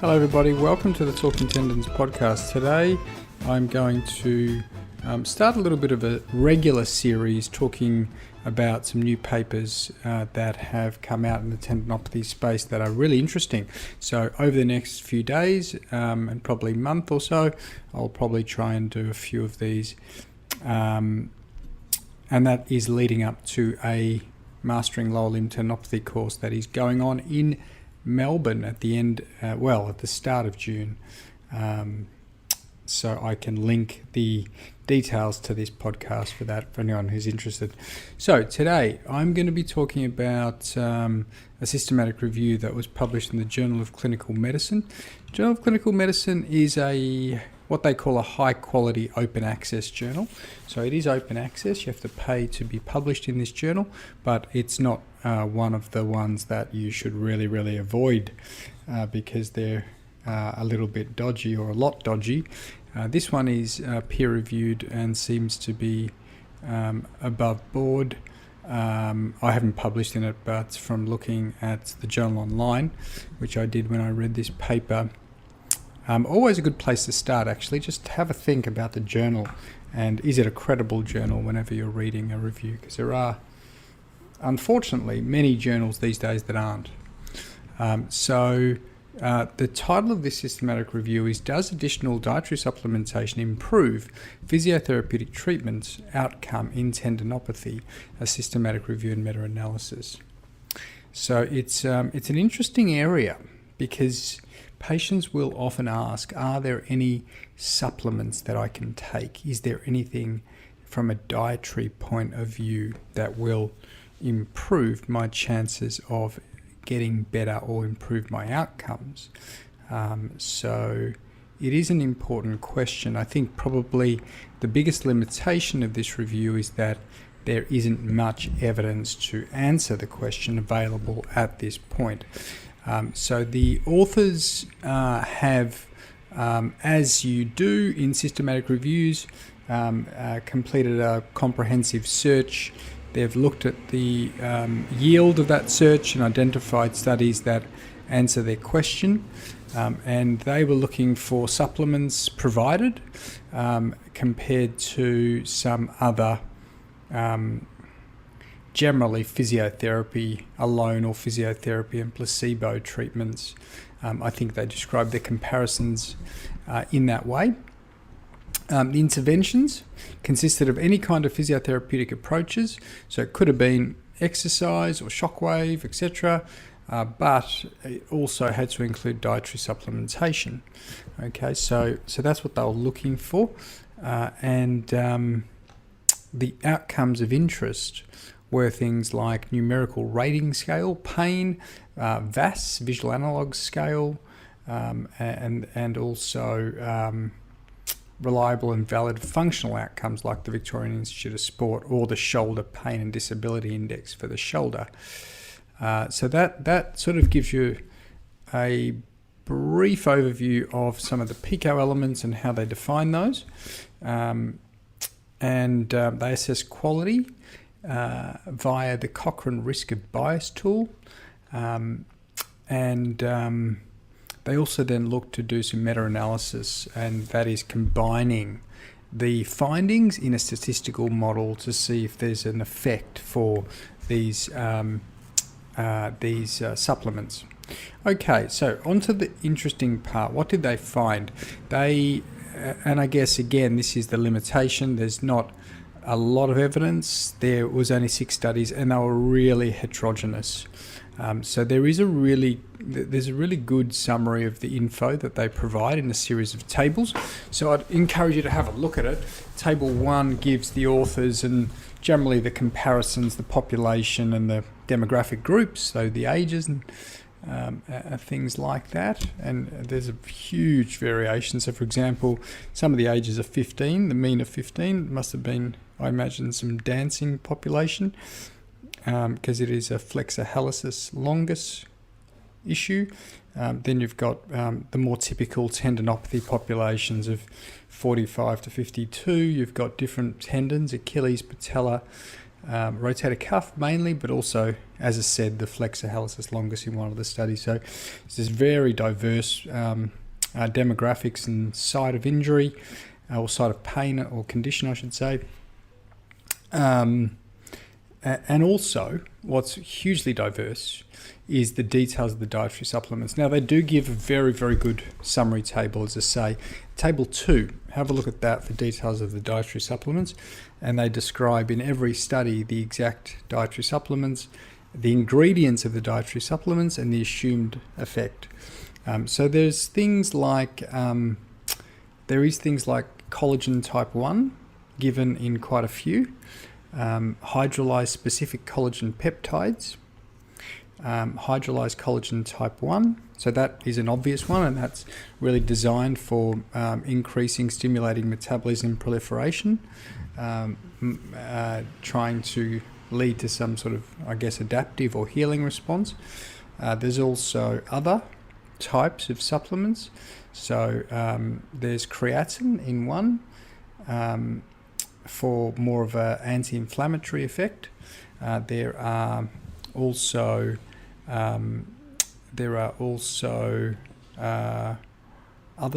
Hello everybody, welcome to the Talking Tendons podcast. Today I'm going to start a little bit of a regular series talking about some new papers that have come out in the tendinopathy space that are really interesting. So over the next few days and probably month or so, I'll probably try and do a few of these. And that is leading up to a Mastering Lower Limb Tendinopathy course that is going on in Melbourne at the end, at the start of June. So I can link the details to this podcast for that, for anyone who's interested. So today I'm going to be talking about a systematic review that was published in the Journal of Clinical Medicine. Journal of Clinical Medicine is what they call a high quality open access journal. So it is open access. You have to pay to be published in this journal, but it's not one of the ones that you should really avoid because they're a little bit dodgy or a lot dodgy. This one is peer reviewed and seems to be above board. I haven't published in it, but from looking at the journal online, which I did when I read this paper, always a good place to start, actually. Just have a think about the journal and is it a credible journal whenever you're reading a review, because there are unfortunately many journals these days that aren't. The title of this systematic review is Does Additional Dietary Supplementation Improve Physiotherapeutic Treatment's Outcome in Tendinopathy? A Systematic Review and Meta-Analysis. So it's an interesting area because patients will often ask, are there any supplements that I can take? Is there anything from a dietary point of view that will improve my chances of getting better or improve my outcomes? So it is an important question. I think probably the biggest limitation of this review is that there isn't much evidence to answer the question available at this point. So the authors have, as you do in systematic reviews, completed a comprehensive search. They've looked at the yield of that search and identified studies that answer their question. And they were looking for supplements provided compared to some other generally physiotherapy alone or physiotherapy and placebo treatments. I think they described their comparisons in that way. The interventions consisted of any kind of physiotherapeutic approaches, so it could have been exercise or shockwave, etc., but it also had to include dietary supplementation. Okay, so that's what they were looking for, and the outcomes of interest were things like numerical rating scale, pain, VAS, visual analog scale, and also reliable and valid functional outcomes like the Victorian Institute of Sport or the Shoulder Pain and Disability Index for the shoulder. So that sort of gives you a brief overview of some of the PICO elements and how they define those. And they assess quality via the Cochrane Risk of Bias tool. They also then look to do some meta-analysis, and that is combining the findings in a statistical model to see if there's an effect for these supplements. Okay, so on to the interesting part. What did they find? And I guess again, this is the limitation. There's not a lot of evidence. There was only 6 studies, and they were really heterogeneous. So there's a really good summary of the info that they provide in a series of tables. So I'd encourage you to have a look at it. Table 1 gives the authors and generally the comparisons, the population and the demographic groups, so the ages and things like that. And there's a huge variation. So for example, some of the ages are 15, the mean of 15 must have been, I imagine, some dancing population. Because it is a flexor hallucis longus issue. Then you've got the more typical tendinopathy populations of 45 to 52. You've got different tendons, Achilles, patella, rotator cuff mainly, but also, as I said, the flexor hallucis longus in one of the studies. So there's very diverse demographics and site of injury, or site of pain or condition, I should say. And also, what's hugely diverse is the details of the dietary supplements. Now, they do give a very, very good summary table, as I say. Table 2, have a look at that for details of the dietary supplements. And they describe in every study the exact dietary supplements, the ingredients of the dietary supplements, and the assumed effect. So there's things like, collagen type 1 given in quite a few. Hydrolyzed specific collagen peptides, hydrolyzed collagen type 1. So that is an obvious one, and that's really designed for increasing, stimulating metabolism proliferation, trying to lead to some sort of, I guess, adaptive or healing response. There's also other types of supplements. So there's creatine in one, for more of an anti-inflammatory effect. There are also other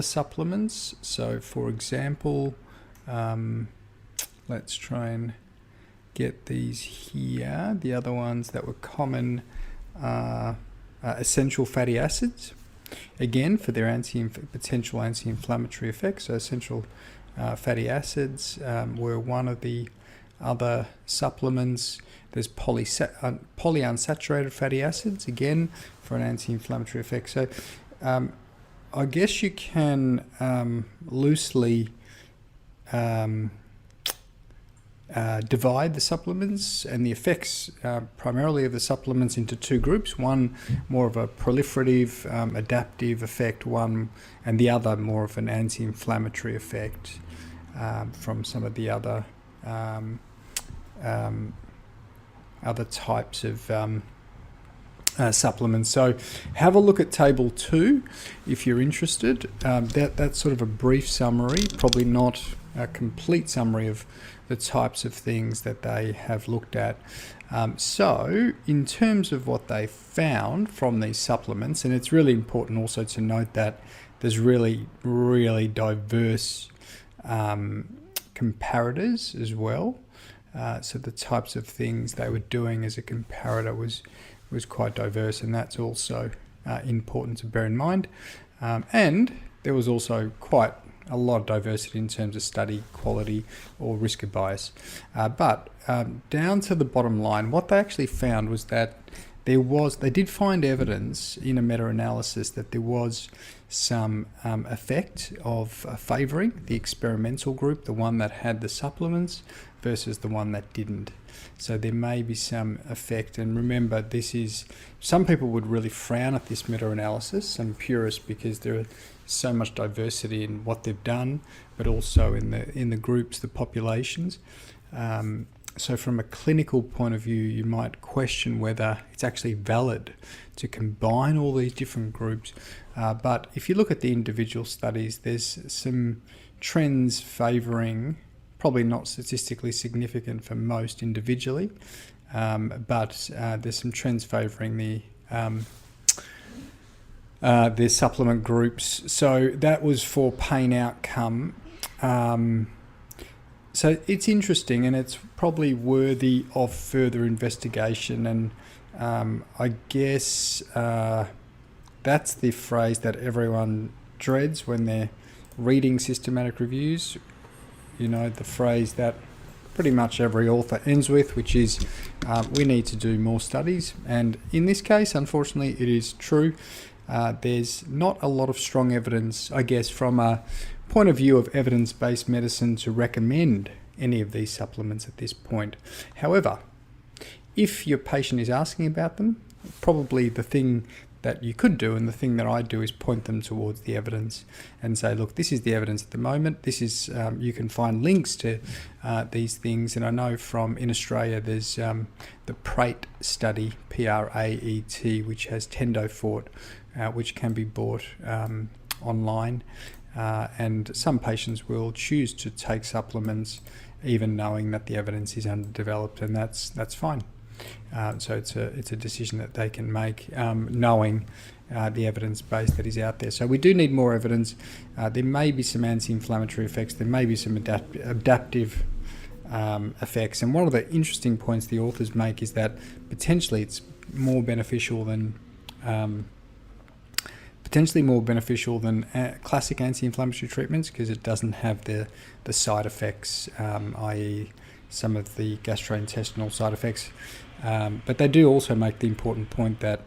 supplements. So, for example, let's try and get these here. The other ones that were common are essential fatty acids, again for their potential anti-inflammatory effects. So essential fatty acids were one of the other supplements. There's polyunsaturated fatty acids, again for an anti-inflammatory effect. So I guess you can loosely divide the supplements and the effects primarily of the supplements into two groups. One more of a proliferative, adaptive effect, one, and the other more of an anti-inflammatory effect from some of the other types of supplements. So have a look at table 2 if you're interested. That's sort of a brief summary, probably not a complete summary of the types of things that they have looked at. So in terms of what they found from these supplements, and it's really important also to note that there's really, really diverse comparators as well. So the types of things they were doing as a comparator was quite diverse, and that's also important to bear in mind. And there was also quite a lot of diversity in terms of study quality or risk of bias. But down to the bottom line, what they actually found was that they did find evidence in a meta-analysis that there was some effect of favouring the experimental group, the one that had the supplements, versus the one that didn't. So there may be some effect. And remember, some people would really frown at this meta-analysis, some purists, because there are so much diversity in what they've done, but also in the groups, the populations. So from a clinical point of view, you might question whether it's actually valid to combine all these different groups. But if you look at the individual studies, there's some trends favouring, probably not statistically significant for most individually, but there's some trends favouring the supplement groups. So that was for pain outcome. So it's interesting, and it's probably worthy of further investigation. And I guess that's the phrase that everyone dreads when they're reading systematic reviews. You know, the phrase that pretty much every author ends with, which is we need to do more studies. And in this case, unfortunately, it is true. There's not a lot of strong evidence, I guess, from a point of view of evidence-based medicine to recommend any of these supplements at this point. However, if your patient is asking about them, probably the thing that you could do, and the thing that I do, is point them towards the evidence and say, look, this is the evidence at the moment. This is you can find links to these things. And I know in Australia there's the PRATE study, P-R-A-E-T, which has Tendofort, which can be bought online. And some patients will choose to take supplements even knowing that the evidence is underdeveloped, and that's fine. So it's a decision that they can make, knowing the evidence base that is out there. So we do need more evidence. There may be some anti-inflammatory effects. There may be some adaptive effects. And one of the interesting points the authors make is that potentially it's more beneficial than classic anti-inflammatory treatments, because it doesn't have the side effects, i.e. some of the gastrointestinal side effects. But they do also make the important point that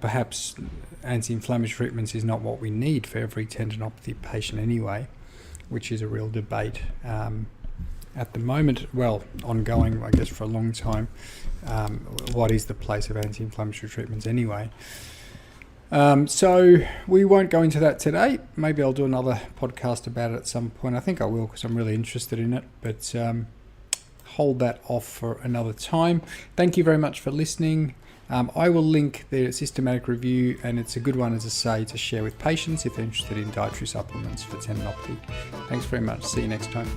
perhaps anti-inflammatory treatments is not what we need for every tendinopathy patient anyway, which is a real debate at the moment, well, ongoing, I guess, for a long time. What is the place of anti-inflammatory treatments anyway? So we won't go into that today. Maybe I'll do another podcast about it at some point. I think I will, because I'm really interested in it, but hold that off for another time. Thank you very much for listening. I will link the systematic review, and it's a good one, as I say, to share with patients if they're interested in dietary supplements for tendinopathy. Thanks very much. See you next time.